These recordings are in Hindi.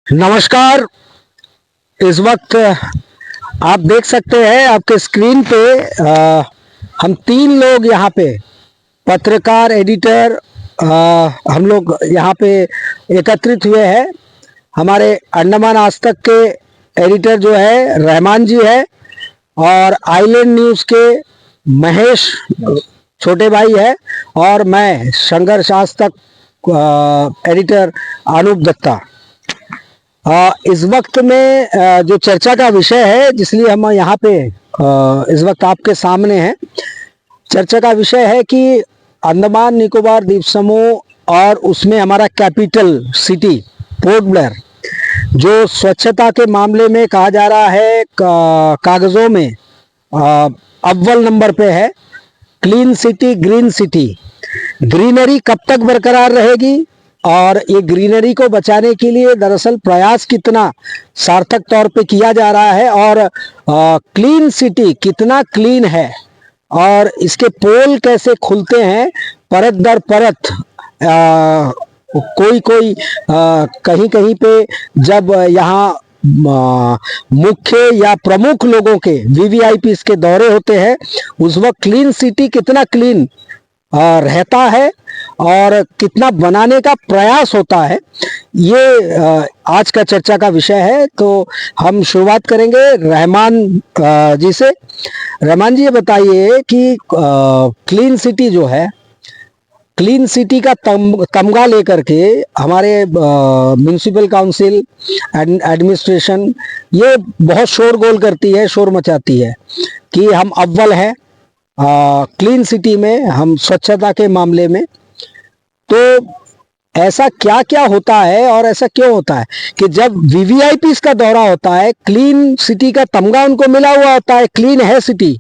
नमस्कार। इस वक्त आप देख सकते हैं आपके स्क्रीन पे हम तीन लोग यहाँ पे पत्रकार एडिटर हम लोग यहाँ पे एकत्रित हुए हैं। हमारे अंडमान आज तक के एडिटर जो है रहमान जी है और आइलैंड न्यूज़ के महेश छोटे भाई है और मैं संघर्ष आज तक एडिटर अनूप दत्ता। इस वक्त में जो चर्चा का विषय है जिसलिए हम यहाँ पे इस वक्त आपके सामने हैं, चर्चा का विषय है कि अंडमान निकोबार द्वीप समूह और उसमें हमारा कैपिटल सिटी पोर्ट ब्लेयर जो स्वच्छता के मामले में कहा जा रहा है कागज़ों में अव्वल नंबर पे है। Clean city, green city, greenery कब तक बरकरार रहेगी और ये ग्रीनरी को बचाने के लिए दरअसल प्रयास कितना सार्थक तौर पे किया जा रहा है और क्लीन सिटी कितना क्लीन है और इसके पोल कैसे खुलते हैं परत दर परत। कोई कोई कहीं कहीं पे जब यहाँ मुख्य या प्रमुख लोगों के वीवीआईपी के दौरे होते हैं उस वक्त क्लीन सिटी कितना क्लीन रहता है और कितना बनाने का प्रयास होता है, ये आज का चर्चा का विषय है। तो हम शुरुआत करेंगे रहमान जी से। रहमान जी ये बताइए कि क्लीन सिटी जो है, क्लीन सिटी का तमगा लेकर के हमारे म्यूनिसिपल काउंसिल एडमिनिस्ट्रेशन ये बहुत शोरगोल करती है, शोर मचाती है कि हम अव्वल हैं क्लीन सिटी में, हम स्वच्छता के मामले में। तो ऐसा क्या क्या होता है और ऐसा क्यों होता है कि जब वीवीआईपी का दौरा होता है, क्लीन सिटी का तमगा उनको मिला हुआ होता है, क्लीन है सिटी,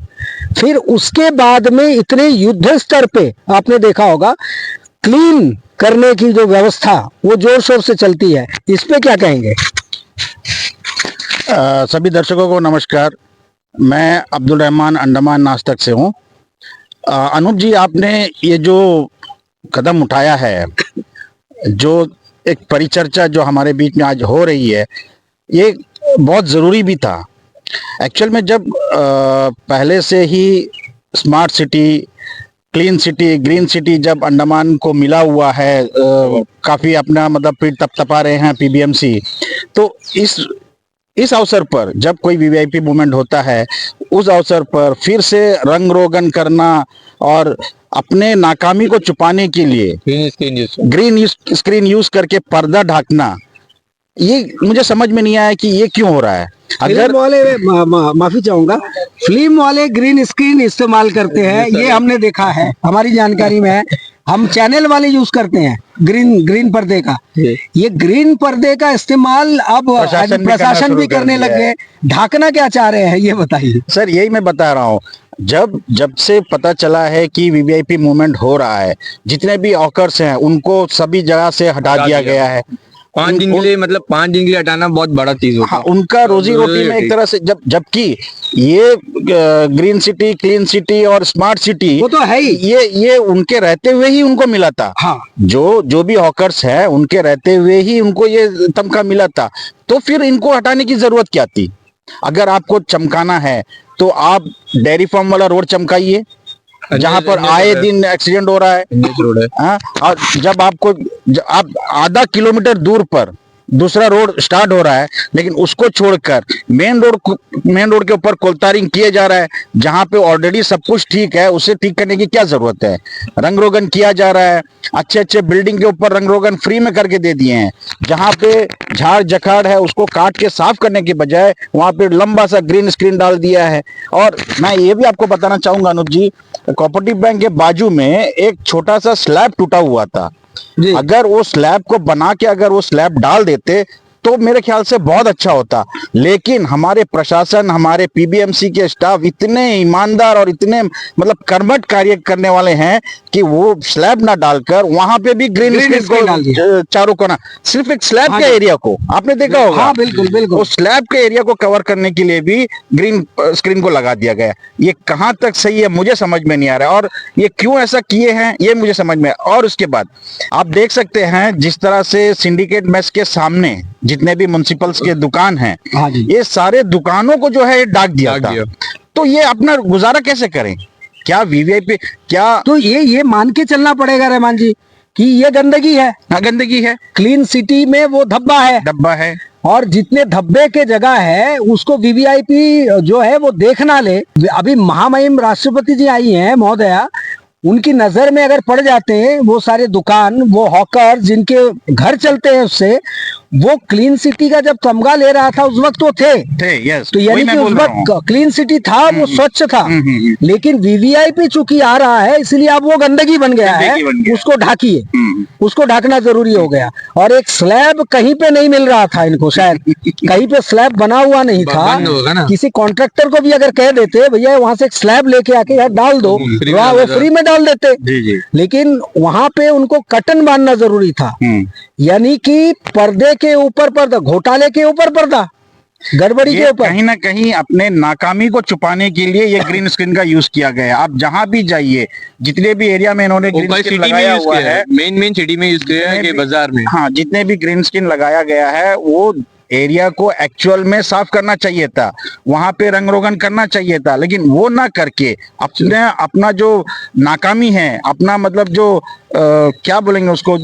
फिर उसके बाद में इतने युद्ध स्तर पे आपने देखा होगा क्लीन करने की जो व्यवस्था वो जोर शोर से चलती है, इस पे क्या कहेंगे? सभी दर्शकों को नमस्कार। मैं अब्दुल रहमान अंडमान आज तक से हूँ। अनूप जी, आपने ये जो कदम उठाया है, जो एक परिचर्चा जो हमारे बीच में आज हो रही है, ये बहुत ज़रूरी भी था। एक्चुअल में जब पहले से ही smart city, clean city, green city जब अंडमान को मिला हुआ है, काफ़ी अपना मतलब पीठ तपतपा रहे हैं पीबीएमसी, तो इस अवसर पर जब कोई वीवीआईपी मूवमेंट होता है, उस अवसर पर फिर से रंग रोगन करना और अपने नाकामी को छुपाने के लिए ग्रीन स्क्रीन यूज करके पर्दा ढाकना, ये मुझे समझ में नहीं आया कि ये क्यों हो रहा है। अगर वाले माफी चाहूंगा, फिल्म वाले ग्रीन स्क्रीन इस्तेमाल करते हैं, ये हमने देखा है, हमारी जानकारी में है। हम चैनल वाले यूज करते हैं ग्रीन पर्दे का। ये ग्रीन पर्दे का इस्तेमाल अब प्रशासन भी करने लग गए। ढाकना क्या चाह रहे हैं ये बताइए सर। यही मैं बता रहा हूँ, जब से पता चला है कि वीवीआईपी मूवमेंट हो रहा है, जितने भी ऑकर्स हैं उनको सभी जगह से हटा दिया गया है। 5 दिन के लिए, मतलब 5 दिन के लिए हटाना बहुत बड़ा चीज होता है। उनका रोजी रोटी में एक तरह से जबकि ये ग्रीन सिटी, क्लीन सिटी और स्मार्ट सिटी वो तो है ही, ये उनके रहते हुए ही उनको मिला था। हाँ, जो भी हॉकर्स है उनके रहते हुए ही उनको ये तमगा मिला था। तो फिर इनको हटाने की जरूरत क्या थी? अगर आपको चमकाना है तो आप डेयरी फार्म वाला रोड चमकाइए जहां पर आए दिन एक्सीडेंट हो रहा है। और जब आप आधा किलोमीटर दूर पर दूसरा रोड स्टार्ट हो रहा है, लेकिन उसको छोड़कर मेन रोड के ऊपर कोलतारिंग किए जा रहा है, जहां पे ऑलरेडी सब कुछ ठीक है, उसे ठीक करने की क्या जरूरत है? रंग रोगन किया जा रहा है, अच्छे अच्छे बिल्डिंग के ऊपर रंग रोगन फ्री में करके दे दिए हैं। जहां पे झाड़ जखाड़ है उसको काट के साफ करने के बजाय वहां पे लंबा सा ग्रीन स्क्रीन डाल दिया है। और मैं ये भी आपको बताना चाहूंगा अनुप जी, कोऑपरेटिव बैंक के बाजू में एक छोटा सा स्लैब टूटा हुआ था। अगर वो स्लैब को बना के अगर वो स्लैब डाल देते तो मेरे ख्याल से बहुत अच्छा होता। लेकिन हमारे प्रशासन, हमारे पीबीएमसी के स्टाफ इतने ईमानदार और इतने मतलब कर्मठ कार्य करने वाले हैं कि वो स्लैब ना डालकर वहां पे भी ग्रीन स्क्रीन को चारों कोना, सिर्फ एक स्लैब के एरिया को आपने देखा होगा। हाँ, बिल्कुल बिल्कुल। उस स्लैब के एरिया को कवर करने के लिए भी ग्रीन स्क्रीन को लगा दिया गया। ये कहां तक सही है मुझे समझ में नहीं आ रहा है, और ये क्यों ऐसा किए हैं ये मुझे समझ में। और उसके बाद आप देख सकते हैं जिस तरह से सिंडिकेट मेस के सामने जितने भी म्युनिसिपल्स के दुकान हैं, हाँ जी। ये सारे दुकानों को जो है ये डाक दिया डाक था। दिया। तो ये अपना गुजारा कैसे करें? क्या वीवीआईपी क्या तो ये मान के चलना पड़ेगा रहमान जी कि ये गंदगी है। गंदगी है? क्लीन सिटी में वो धब्बा है, डब्बा है। और जितने धब्बे के जगह है उसको वीवीआईपी जो है वो देखना ले। अभी महामहिम राष्ट्रपति जी आई हैं महोदया, उनकी नजर में अगर पड़ जाते हैं वो सारे दुकान, वो हॉकर जिनके घर चलते हैं उससे, वो क्लीन सिटी का जब तमगा ले रहा था उस वक्त वो थे। यस, तो यानी कि उस वक्त क्लीन सिटी था, वो स्वच्छ था। लेकिन वीवीआईपी चूंकि आ रहा है इसलिए अब वो गंदगी बन गया है, गंदगी बन गया। उसको ढाकिए, उसको ढकना जरूरी हो गया। और एक स्लैब कहीं पे नहीं मिल रहा था इनको, शायद कहीं पे स्लैब बना हुआ नहीं था। बंद होगा ना। किसी कॉन्ट्रैक्टर को भी अगर कह देते भैया वहां से एक स्लैब लेके आके यार डाल दो, फ्री में वहाँ डाल वो देता। फ्री में डाल देते। जी जी। लेकिन वहां पे उनको कटन बांधना जरूरी था, यानी कि पर्दे के ऊपर पर्दा, घोटाले के ऊपर पर्दा, गड़बड़ी के ये ऊपर। कहीं ना कहीं अपने नाकामी को छुपाने के लिए ये ग्रीन स्क्रीन का यूज किया गया है। आप जहां भी जाइए, जितने भी एरिया में इन्होंने ग्रीन ऊपर स्क्रीन सिटी में लगाया यूज हुआ किया है, है, मेन सिटी में यूज किया है कि बाजार में। हाँ, जितने भी ग्रीन स्क्रीन लगाया गया है वो एरिया को एक्चुअल में साफ करना चाहिए था, वहां पे रंग रोगन करना चाहिए था, लेकिन वो ना करके अपने अपना जो नाकामी है, अपना मतलब जो क्या बोलेंगे उसको,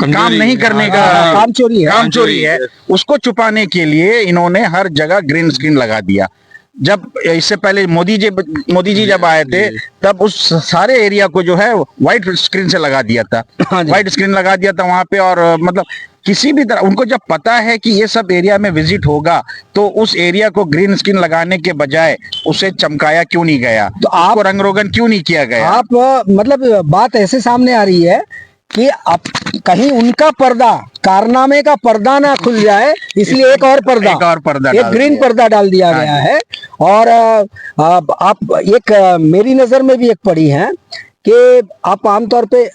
काम नहीं करने का, काम चोरी है। काम चोरी है, उसको छुपाने के लिए इन्होंने हर जगह ग्रीन स्क्रीन लगा दिया। जब इससे पहले मोदी जी जब आए थे तब उस सारे एरिया को जो है व्हाइट स्क्रीन से लगा दिया था, हाँ जी। व्हाइट स्क्रीन लगा दिया था वहां पे। और मतलब किसी भी तरह उनको जब पता है कि ये सब एरिया में विजिट होगा तो उस एरिया को ग्रीन स्क्रीन लगाने के बजाय उसे चमकाया क्यों नहीं गया, तो आपको रंग रोगन क्यों नहीं किया गया? आप मतलब बात ऐसे सामने आ रही है कि अब कहीं उनका पर्दा, कारनामे का पर्दा ना खुल जाए, इसलिए एक और पर्दा, एक और पर्दा एक डाल ग्रीन दिया। पर्दा डाल दिया हाँ गया जी। है। और आप एक मेरी नजर में भी एक पड़ी है कि आप आमतौर पे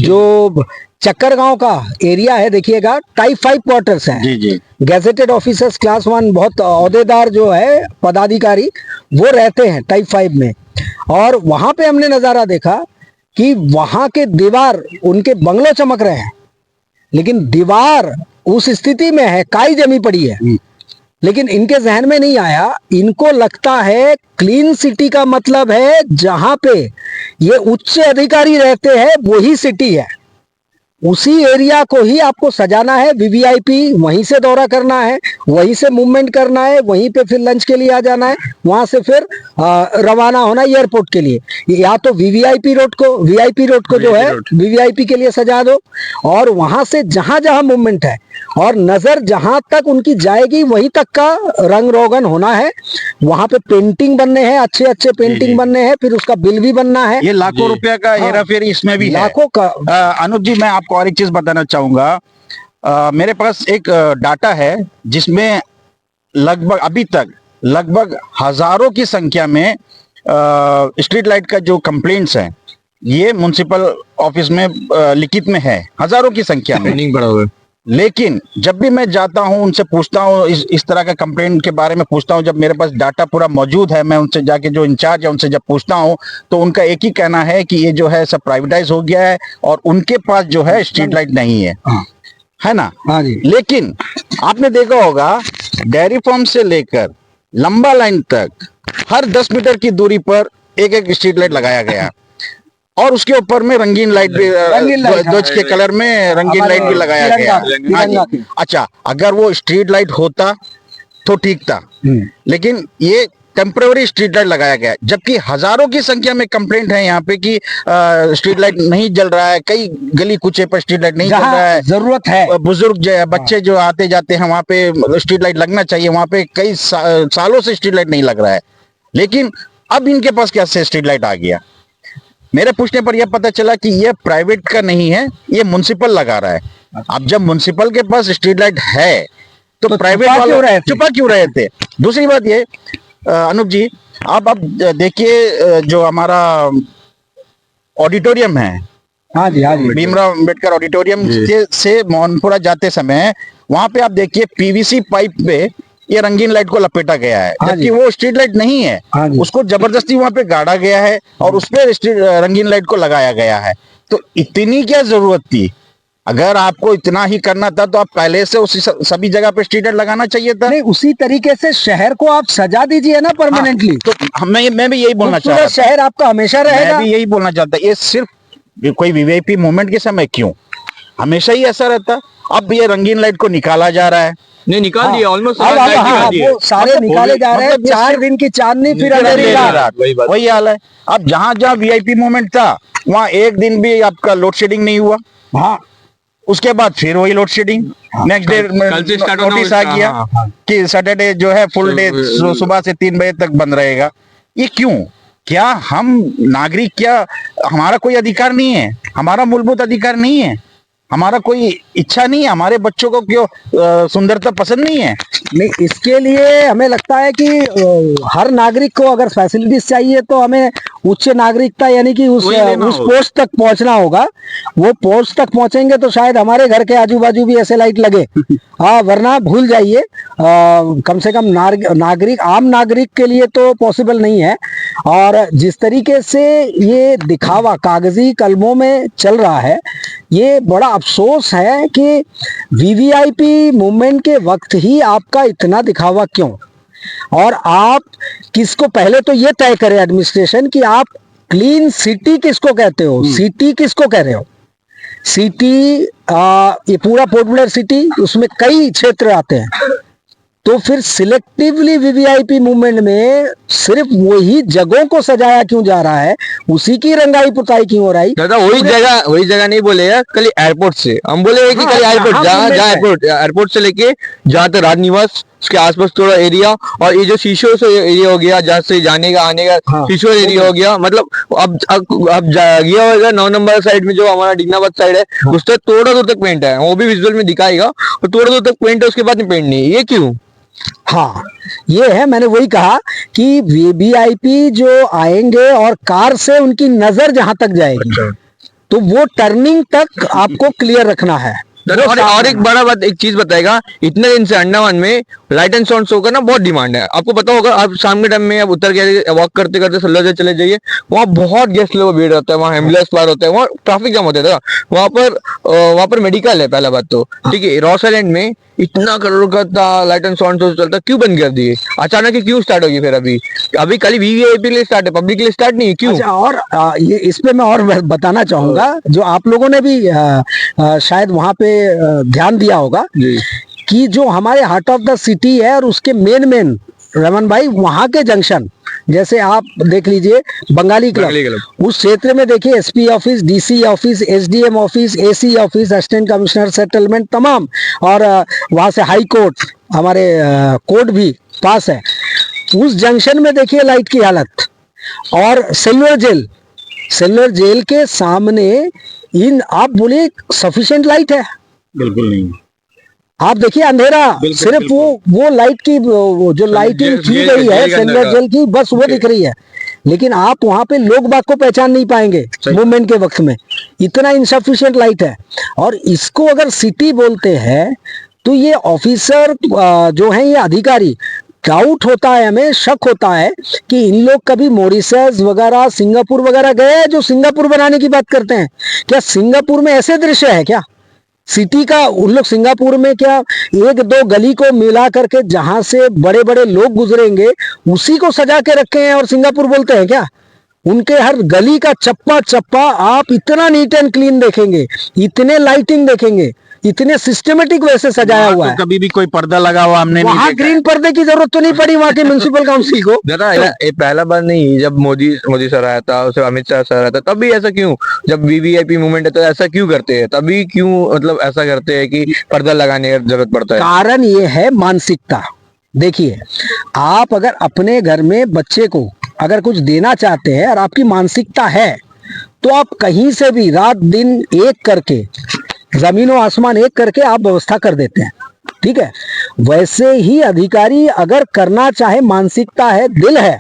जो चक्कर गांव का एरिया है देखिएगा, टाइप 5 क्वार्टर्स हैं। जी जी। गैजेटेड ऑफिसर्स क्लास 1 बहुत औहदेदार जो है पदाधिकारी वो रहते हैं टाइप 5 में। और वहां पे हमने नजारा देखा कि वहां के दीवार, उनके बंगले चमक रहे हैं लेकिन दीवार उस स्थिति में है, काई जमी पड़ी है। लेकिन इनके जहन में नहीं आया, इनको लगता है क्लीन सिटी का मतलब है जहां पे ये उच्च अधिकारी रहते हैं वही सिटी है, उसी एरिया को ही आपको सजाना है। वीवीआईपी वहीं से दौरा करना है, वहीं से मूवमेंट करना है, वहीं पे फिर लंच के लिए आ जाना है, वहां से फिर रवाना होना एयरपोर्ट के लिए। या तो वीवीआईपी रोड को जो है वीवीआईपी के लिए सजा दो, और वहां से जहां जहां मूवमेंट है और नजर जहां तक उनकी जाएगी वहीं तक का रंग रोगन होना है। वहां पे पेंटिंग बनने हैं, अच्छे अच्छे पेंटिंग बनने हैं, फिर उसका बिल भी बनना है। ये लाखों रुपया का हेरा फेरी इसमें भी है। लाखों का। अनुज जी, मैं आपको और एक चीज बताना चाहूंगा। मेरे पास एक डाटा है जिसमें लगभग अभी तक लगभग हजारों की संख्या में स्ट्रीट लाइट का जो कंप्लेंट्स हैं ये म्युनिसिपल ऑफिस में लिखित में है, हजारों की संख्या में। पेंडिंग पड़ा हुआ है। लेकिन जब भी मैं जाता हूं, उनसे पूछता हूं, इस तरह का कंप्लेंट के बारे में पूछता हूं, जब मेरे पास डाटा पूरा मौजूद है, मैं उनसे जाके जो इंचार्ज है उनसे जब पूछता हूं तो उनका एक ही कहना है कि ये जो है सब प्राइवेटाइज हो गया है और उनके पास जो है स्ट्रीट लाइट नहीं है, है ना? हाँ जी। लेकिन आपने देखा होगा डेयरी फार्म से लेकर लंबा लाइन तक हर 10 मीटर की दूरी पर एक एक स्ट्रीट लाइट लगाया गया और उसके ऊपर में रंगीन लाइट भी, ध्वज के कलर में रंगीन लाइट भी लगाया गया। हाँ जी। अच्छा, अगर वो स्ट्रीट लाइट होता तो ठीक था, लेकिन ये टेम्पररी स्ट्रीट लाइट लगाया गया, जबकि हजारों की संख्या में कंप्लेंट है यहाँ पे कि स्ट्रीट लाइट नहीं जल रहा है, कई गली कुचे पर स्ट्रीट लाइट नहीं जल रहा है, जरूरत है। बुजुर्ग जो है, बच्चे जो आते जाते हैं वहां पे स्ट्रीट लाइट लगना चाहिए, वहां पे कई सालों से स्ट्रीट लाइट नहीं लग रहा है। लेकिन अब इनके पास कैसे स्ट्रीट लाइट आ गया? मेरे पूछने पर यह पता चला कि यह प्राइवेट का नहीं है, ये म्युनिसिपल लगा रहा है। अब जब म्युनिसिपल के पास स्ट्रीट लाइट है तो प्राइवेट वाले छुपा क्यों रहे थे? दूसरी बात ये अनूप जी, आप अब देखिए जो हमारा ऑडिटोरियम है, हाँ जी, हाँ जी, भीमराव अंबेडकर ऑडिटोरियम से मोहनपुरा जाते समय वहां पे आप देखिए पीवीसी पाइप पे ये रंगीन लाइट को लपेटा गया है, जबकि वो स्ट्रीट लाइट नहीं है, उसको जबरदस्ती वहां पे गाड़ा गया है और उस पे रंगीन लाइट को लगाया गया है। तो इतनी क्या जरूरत थी अगर आपको इतना ही करना था तो आप पहले से उसी सभी जगह पे स्ट्रीट लाइट लगाना चाहिए था। नहीं, उसी तरीके से शहर को आप सजा दीजिए ना परमानेंटली। तो मैं भी यही बोलना चाह रहा खूबसूरत था। शहर आपका हमेशा मैं रहेगा। भी यही बोलना चाहता, ये सिर्फ कोई वीवीआईपी मूवमेंट के समय क्यों, हमेशा ही ऐसा रहता। अब ये रंगीन लाइट को निकाला जा रहा है। नहीं निकाल दिया, ऑलमोस्ट अब लाइट हाँ, निकाल दिए। वो सारे मतलब निकाले जा रहे हैं। मतलब ये 4 सिर्फ दिन की चांदनी फिर फिर अंधेरी अंधेरी रात। रात, वही बात। वही हाल है। अब जहां जहां वीआईपी मूवमेंट था वहां एक दिन भी आपका लोड शेडिंग नहीं हुआ। हाँ, उसके बाद फिर वही लोड शेडिंग, नेक्स्ट डे कल से स्टार्ट होना नोटिस आ उसका, गया हाँ। कि सैटरडे जो है फुल डे सुबह से 3 बजे तक बंद रहेगा। ये क्यों? क्या हम नागरिक, क्या हमारा कोई अधिकार नहीं है? हमारा मूलभूत अधिकार नहीं है? हमारा कोई इच्छा नहीं है? हमारे बच्चों को क्यों सुंदरता पसंद नहीं है? नहीं, इसके लिए हमें लगता है कि हर नागरिक को अगर फैसिलिटीज चाहिए तो हमें उच्च नागरिकता यानी कि उस वही लेना होगा। पोस्ट तक पहुंचना होगा। वो पोस्ट तक पहुंचेंगे तो शायद हमारे घर के आजू बाजू भी ऐसे लाइट लगे। हाँ, वरना भूल जाइए। कम से कम नागरिक, आम नागरिक के लिए तो पॉसिबल नहीं है। और जिस तरीके से ये दिखावा कागजी कलमों में चल रहा है, ये बड़ा अफसोस है कि वीवीआईपी मूवमेंट के वक्त ही आपका इतना दिखावा क्यों। और आप किसको, पहले तो ये तय करें एडमिनिस्ट्रेशन कि आप क्लीन सिटी किसको कहते हो, सिटी किसको कह रहे हो। सिटी, ये पूरा पोर्ट ब्लेयर सिटी, उसमें कई क्षेत्र आते हैं। तो फिर सिलेक्टिवली वीवीआईपी मूवमेंट में सिर्फ वही जगहों को सजाया क्यों जा रहा है, उसी की रंगाई पुताई क्यों हो रही। दादा वही जगह नहीं बोले यार, कल एयरपोर्ट से हम बोले कि हाँ, कल एयरपोर्ट, हाँ, जहाँ बोले जहाँ हैं। एयरपोर्ट से लेके जहाँ तक राजनिवास उसके आसपास थोड़ा एरिया, और ये जो शीशो से एरिया हो गया जहाँ से जाने का आने का, हाँ, शीशो एरिया हो गया। मतलब अब गया होगा 9 नंबर साइड में जो हमारा डिगनाबाद साइड है, उस तक थोड़ा दूर तक पेंट है, वो भी विजुअल में दिखाएगा, और थोड़ा दूर तक पेंट है, उसके बाद में पेंट नहीं है। ये क्यों? हाँ, ये है, मैंने वही कहा कि वीवीआईपी जो आएंगे और कार से उनकी नजर जहां तक जाएगी, तो वो टर्निंग तक आपको क्लियर रखना है। और एक बड़ा बात, एक चीज बताएगा, इतने दिन से अंडमान में लाइट एंड साउंड शो का ना बहुत डिमांड है। आपको पता होगा, आप शाम के टाइम में आप उतर के वॉक करते करते सल्लर चले जाइए, वहाँ बहुत गेस्ट लोगों भीड़ रहता है, वहाँ एम्बुलेंस पार होता है, वहाँ ट्रैफिक जाम होता है। वहाँ पर मेडिकल है पहला बात तो, ठीक है। रॉस आइलैंड में इतना करोड़ का था लाइट एंड साउंड शो चलता, क्यों बंद कर दिए अचानक ही? क्यों स्टार्ट होगी फिर? अभी कल वीवीआईपी के लिए स्टार्ट है, पब्लिक के लिए स्टार्ट नहीं है, क्यों? अच्छा, और ये इस पे मैं और बताना चाहूंगा, जो आप लोगों ने भी शायद वहां पे ध्यान दिया होगा जी। कि जो हमारे हार्ट ऑफ द सिटी है और उसके मेन रमन भाई, वहां के जंक्शन, जैसे आप देख लीजिए बंगाली क्लब, उस क्षेत्र में देखिए SP office, DC office, SDM office, AC office, assistant commissioner settlement तमाम, और वहां से हाई कोर्ट, हमारे कोर्ट भी पास है। उस जंक्शन में देखिए लाइट की हालत। और सिल्वर जेल के सामने इन, आप बोलिए सफिशिएंट लाइट है? बिल्कुल नहीं। आप देखिए अंधेरा, सिर्फ वो लाइट की, वो जो लाइटिंग की गई है सिल्वर जेल की, बस वो दिख रही है। लेकिन आप वहां पे लोग बाग को पहचान नहीं पाएंगे मूवमेंट के वक्त में, इतना इनसफिशिएंट लाइट है। और इसको अगर सिटी बोलते हैं तो ये ऑफिसर जो है, ये अधिकारी, डाउट होता है, हमें शक होता है कि इन लोग कभी मॉरिशस वगैरह, सिंगापुर वगैरह गए हैं, जो सिंगापुर बनाने की बात करते हैं। क्या सिंगापुर में ऐसे दृश्य है क्या सिटी का? उन लोग सिंगापुर में क्या एक दो गली को मिला करके जहां से बड़े बड़े लोग गुजरेंगे उसी को सजा के रखे हैं और सिंगापुर बोलते हैं क्या? उनके हर गली का चप्पा चप्पा आप इतना नीट एंड क्लीन देखेंगे, इतने लाइटिंग देखेंगे, इतने सिस्टमेटिक वैसे सजाया हुआ है। कभी भी कोई पर्दा लगा हुआ हमने नहीं वहां देखा। ग्रीन पर्दे की जरूरत तो नहीं पड़ी वहां की म्युनिसिपल काउंसिल को। दादा ये पहला बार नहीं, जब मोदी सर आया था, उससे अमित शाह सर आया था, तब भी ऐसा क्यों? जब वीवीआईपी मूवमेंट है तो ऐसा क्यों करते हैं? तभी क्यों मतलब ऐसा करते हैं कि पर्दा लगाने की जरूरत पड़ता है? कारण ये है मानसिकता। देखिए, आप अगर अपने घर में बच्चे को अगर कुछ देना चाहते हैं और आपकी मानसिकता है, तो आप कहीं से भी रात दिन एक करके, जमीनों आसमान एक करके आप व्यवस्था कर देते हैं, ठीक है। वैसे ही अधिकारी अगर करना चाहे, मानसिकता है, दिल है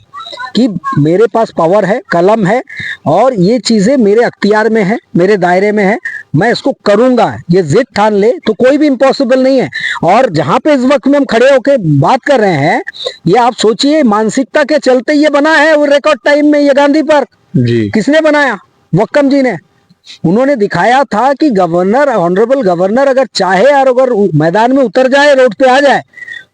कि मेरे पास पावर है, कलम है और ये चीजें मेरे अख्तियार में है, मेरे दायरे में है, मैं इसको करूंगा, ये जिद ठान ले, तो कोई भी इम्पॉसिबल नहीं है। और जहां पे इस वक्त में हम खड़े होकर बात कर रहे हैं, ये आप सोचिए मानसिकता के चलते ये बना है। वो रिकॉर्ड टाइम में ये गांधी पार्क जी। किसने बनाया? वक्कम जी ने। उन्होंने दिखाया था कि गवर्नर, ऑनरेबल गवर्नर अगर चाहे और अगर मैदान में उतर जाए, रोड पे आ जाए,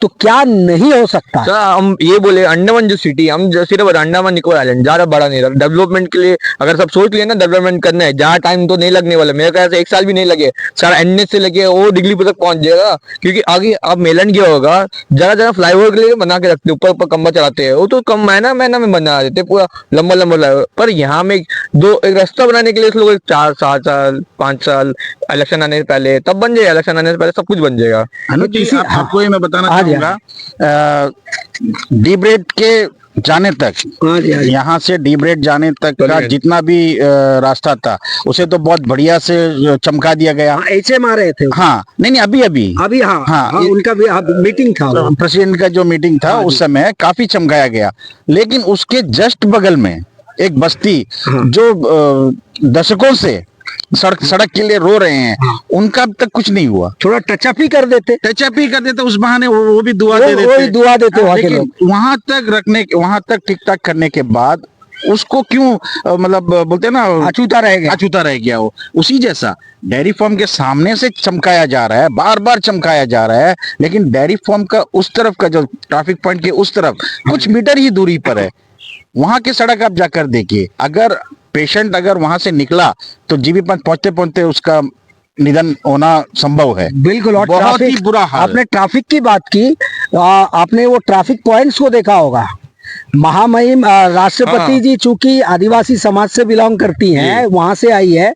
तो क्या नहीं हो सकता। सर हम ये बोले अंडमान जो सिटी, हम सिर्फ अंडमान निकोबार आइलैंड ज्यादा बड़ा नहीं रहा, डेवलपमेंट के लिए अगर सब सोच लिए ना डेवलपमेंट करना है, ज्यादा टाइम तो नहीं लगने वाला, मेरे ख्याल से 1 साल भी नहीं लगे, सारा एनएच से लगे वो दिल्ली तक पहुंच जाएगा। क्योंकि आगे अब मेलन क्या होगा, जरा जरा फ्लाईओवर के लिए बना के रखते हैं, ऊपर ऊपर खंबा चलाते हैं, वो तो कम महीना महीना में बना देते हैं पूरा लंबा लंबा फ्लाईओवर। पर यहाँ में एक रास्ता बनाने के लिए इस लोग 4 7 साल 5 साल इलेक्शन आने से पहले तब बन जाएगा, इलेक्शन आने से पहले सब कुछ बन जाएगा। अनुज जी, आपको ये मैं बताना हाँ जी, चाहूंगा, डीब्रेड के जाने तक, हाँ जी, हाँ जी। यहाँ से डीब्रेड जाने तक का जितना भी रास्ता था उसे तो बहुत बढ़िया से चमका दिया गया। हाँ, HM आ रहे थे। हाँ, नहीं अभी अभी अभी हाँ, हाँ, हाँ, उनका भी मीटिंग था, प्रेसिडेंट का जो मीटिंग था उस समय काफी चमकाया गया। लेकिन उसके जस्ट बगल में एक बस्ती जो दशकों से सड़क के लिए रो रहे हैं, उनका अब तक कुछ नहीं हुआ। थोड़ा टचअप ही कर देते, टचअप ही कर देते, उस बहाने वो भी दुआ दे देते, वही दुआ देते वहाँ के लेकिन लोग। वहां तक टिक टाक करने के बाद उसको क्यों मतलब बोलते हैं ना, अछूता रह गया। अछूता रह गया। वो उसी जैसा डेयरी फार्म के सामने से चमकाया जा रहा है, बार बार चमकाया जा रहा है, लेकिन डेयरी फार्म का उस तरफ का जो ट्रैफिक पॉइंट के उस तरफ कुछ मीटर ही दूरी पर है, वहां की सड़क आप जाकर देखिए। अगर पेशेंट अगर वहां से निकला तो जीबी पंत पहुंचते पहुंचते उसका निधन होना संभव है। बिल्कुल। और बहुत ही ट्रैफिक, बुरा हाल। आपने ट्रैफिक की बात की, आपने वो ट्रैफिक पॉइंट्स को देखा होगा। महामहिम राष्ट्रपति जी चूंकि आदिवासी समाज से बिलोंग करती हैं, वहां से आई है,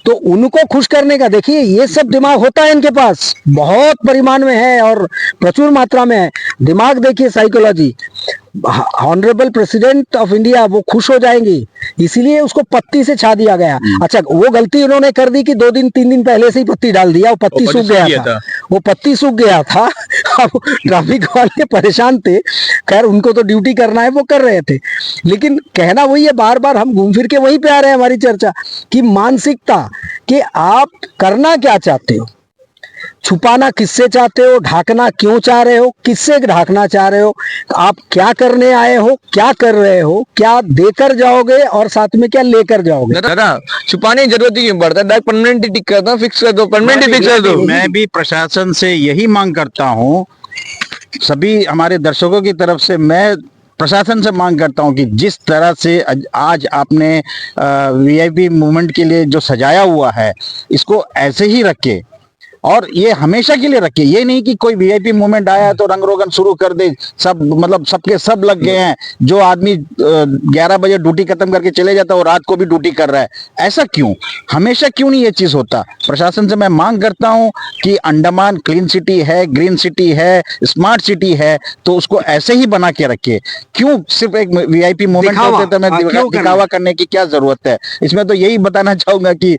तो उनको खुश करने का, देखिए ये सब दिमाग होता है इनके पास, बहुत परिमाण में है और प्रचुर मात्रा में है दिमाग। देखिए psychology, honourable president of India वो खुश हो जाएंगी, इसीलिए उसको पत्ती से छा दिया गया। अच्छा, वो गलती उन्होंने कर दी कि 2 दिन 3 दिन पहले से ही पत्ती डाल दिया, वो पत्ती सूख गया था, वो पत्ती सूख गया था। अब ट्रैफिक वाले परेशान थे, खैर उनको तो ड्यूटी करना है, वो कर रहे थे, लेकिन कहना वही है, बार बार हम घूम फिर के वहीं पे आ रहे हैं हमारी चर्चा की मानसिकता, कि आप करना क्या चाहते हो, छुपाना किससे चाहते हो, ढाकना क्यों चाह रहे हो, किससे ढाकना चाह रहे हो, आप क्या करने आए हो, क्या कर रहे हो, क्या देकर जाओगे और साथ में क्या लेकर जाओगे। दादा छुपाने की जरूरत ही क्यों पड़ता है, डायरेक्ट परमानेंट टिक कर दो, फिक्स कर दो, परमानेंट फिक्स कर दो। मैं भी प्रशासन से यही मांग करता हूँ, सभी हमारे दर्शकों की तरफ से मैं प्रशासन से मांग करता हूं कि जिस तरह से आज आपने वीआईपी मूवमेंट के लिए जो सजाया हुआ है, इसको ऐसे ही रखे और ये हमेशा के लिए रखे। ये नहीं कि कोई वीआईपी मूवमेंट आया तो रंग रोगन शुरू कर दे, सब मतलब सबके सब लग गए हैं। जो आदमी 11 बजे ड्यूटी खत्म करके चले जाता है वो रात को भी ड्यूटी कर रहा है, ऐसा क्यों, हमेशा क्यों नहीं ये चीज होता। प्रशासन से मैं मांग करता हूं कि अंडमान क्लीन सिटी है, ग्रीन सिटी है, स्मार्ट सिटी है, तो उसको ऐसे ही बना के रखे। क्यों सिर्फ एक वीआईपी मूवमेंट होते तो दिखावा करने की क्या जरूरत है। इसमें तो यही बताना चाहूंगा कि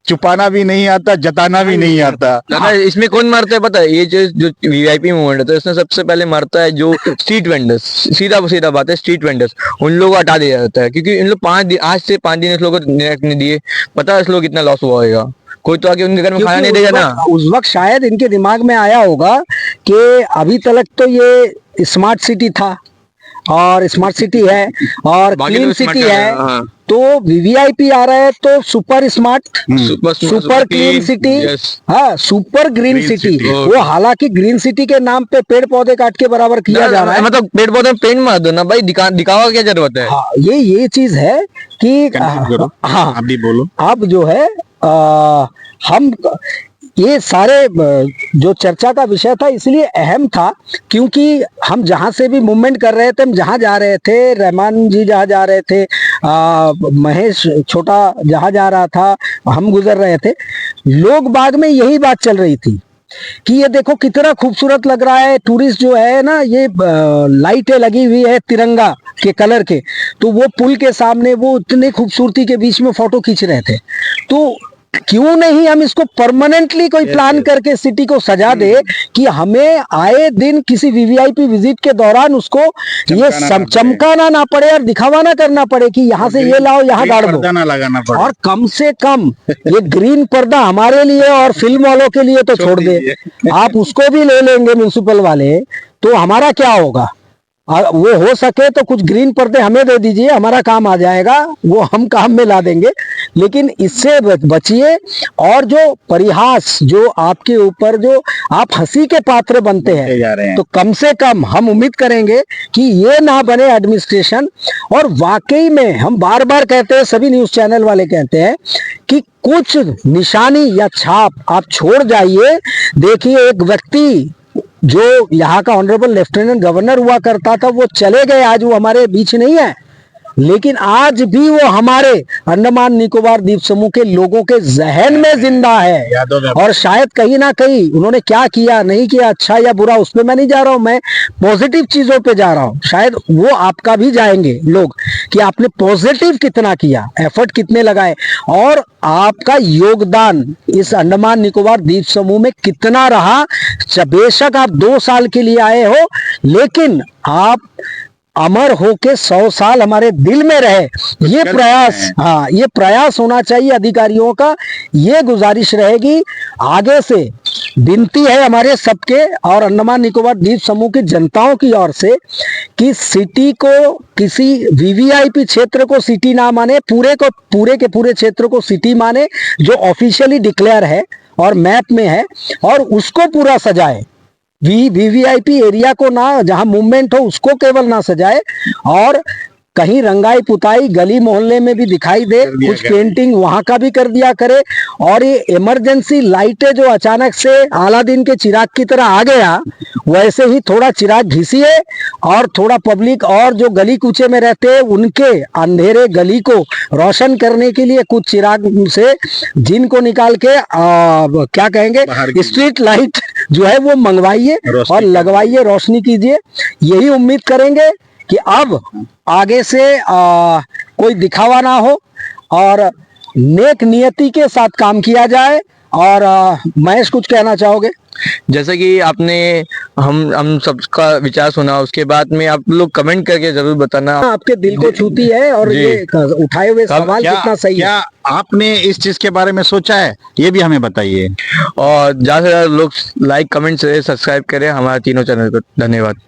छुपाना भी नहीं आता, जताना भी नहीं आता। दादा इसमें कौन मारता है पता है, ये जो वीआईपी मूवमेंट है तो इसमें सबसे पहले मारता है जो स्ट्रीट वेंडर्स, सीधा बात है, स्ट्रीट वेंडर्स, उन लोगों को हटा दिया जाता है। क्योंकि इन लोग आज से 5 दिन इस लोगों को नहीं दिए, पता है इस लोग कितना लॉस हुआ होगा, कोई तो आके उनके घर में खाना नहीं देगा ना। उस वक्त शायद इनके दिमाग में आया होगा कि अभी तक तो ये स्मार्ट सिटी था और स्मार्ट सिटी है और क्लीन सिटी है, तो वीवीआईपी आ रहा है तो super smart, super clean city, हाँ सुपर ग्रीन सिटी। वो हालांकि ग्रीन सिटी के नाम पे पेड़ पौधे काट के बराबर किया जा रहा है, मतलब पेड़ पौधे पेंट मार दो ना भाई, दिखावा क्या जरूरत है। हाँ, ये चीज है कि हाँ अभी बोलो। अब जो है हम ये सारे जो चर्चा का विषय था इसलिए अहम था क्योंकि हम जहाँ से भी मूवमेंट कर रहे थे, हम जहाँ जा रहे थे, रहमान जी जहाँ जा रहे थे, महेश छोटा जहाँ जा रहा था, हम गुजर रहे थे, लोग बाग में यही बात चल रही थी कि ये देखो कितना खूबसूरत लग रहा है। टूरिस्ट जो है ना, ये लाइटें लगी हुई है तिरंगा के कलर के, तो वो पुल के सामने वो इतने खूबसूरती के बीच में फोटो खींच रहे थे। तो क्यों नहीं हम इसको परमानेंटली कोई प्लान करके सिटी को सजा दे कि हमें आए दिन किसी वीवीआईपी विजिट के दौरान उसको ये चमकाना ना पड़े और दिखावा ना करना पड़े कि यहाँ से ये लाओ, यहाँ गाड़ दो। और कम से कम ये ग्रीन पर्दा हमारे लिए और फिल्म वालों के लिए तो छोड़ दे, आप उसको भी ले लेंगे म्यूनिसिपल वाले, तो हमारा क्या होगा। वो हो सके तो कुछ ग्रीन पर्दे हमें दे दीजिए, हमारा काम आ जाएगा, वो हम काम में ला देंगे। लेकिन इससे बचिए। और जो परिहास जो आपके ऊपर जो आप हंसी के पात्र बनते बनते जा रहे हैं, हैं। तो कम से कम हम उम्मीद करेंगे कि ये ना बने एडमिनिस्ट्रेशन। और वाकई में हम बार बार कहते हैं, सभी न्यूज़ चैनल वाले कहते हैं कि कुछ निशानी या छाप आप छोड़ जाइए। देखिए, एक व्यक्ति जो यहाँ का ऑनरेबल लेफ्टिनेंट गवर्नर हुआ करता था, वो चले गए, आज वो हमारे बीच नहीं है, लेकिन आज भी वो हमारे अंडमान निकोबार द्वीप समूह के लोगों के जहन में जिंदा है। यादों में। और शायद कहीं ना कहीं उन्होंने क्या किया नहीं किया, अच्छा या बुरा, उस पर मैं नहीं जा रहा हूं, मैं पॉजिटिव चीजों पे जा रहा हूं। शायद वो आपका भी जाएंगे लोग कि आपने पॉजिटिव कितना किया, एफर्ट कितने लगाए, और आपका योगदान इस अंडमान निकोबार द्वीप समूह में कितना रहा। बेशक आप 2 साल के लिए आए हो, लेकिन आप अमर होके 100 साल हमारे दिल में रहे। ये प्रयास, हाँ, ये प्रयास होना चाहिए अधिकारियों का। ये गुजारिश रहेगी आगे से, विनती है हमारे सबके और अंडमान निकोबार द्वीप समूह की जनताओं की ओर से कि सिटी को, किसी वीवीआईपी क्षेत्र को सिटी ना माने, पूरे के पूरे क्षेत्र को सिटी माने, जो ऑफिशियली डिक्लेयर है और मैप में है, और उसको पूरा सजाए। वीवीआईपी एरिया को ना, जहां मूवमेंट हो उसको केवल ना सजाए, और कहीं रंगाई पुताई गली मोहल्ले में भी दिखाई दे, कुछ पेंटिंग वहां का भी कर दिया करे। और ये इमरजेंसी लाइटें जो अचानक से अलादीन के चिराग की तरह आ गया, वैसे ही थोड़ा चिराग घिसिए, और थोड़ा पब्लिक और जो गली कूचे में रहते हैं उनके अंधेरे गली को रोशन करने के लिए कुछ चिराग से जिनको निकाल के क्या कहेंगे, स्ट्रीट लाइट जो है वो मंगवाइए और लगवाइए, रोशनी कीजिए। यही उम्मीद करेंगे कि अब आगे से कोई दिखावा ना हो और नेक नियति के साथ काम किया जाए। और महेश, कुछ कहना चाहोगे? जैसे कि आपने हम सबका विचार सुना, उसके बाद में आप लोग कमेंट करके जरूर बताना आपके दिल को छूती है, और ये उठाए हुए सवाल कितना सही है। क्या आपने इस चीज के बारे में सोचा है, ये भी हमें बताइए। और ज्यादा से ज्यादा लोग लाइक, कमेंट, सब्सक्राइब करें हमारे तीनों चैनल को। धन्यवाद।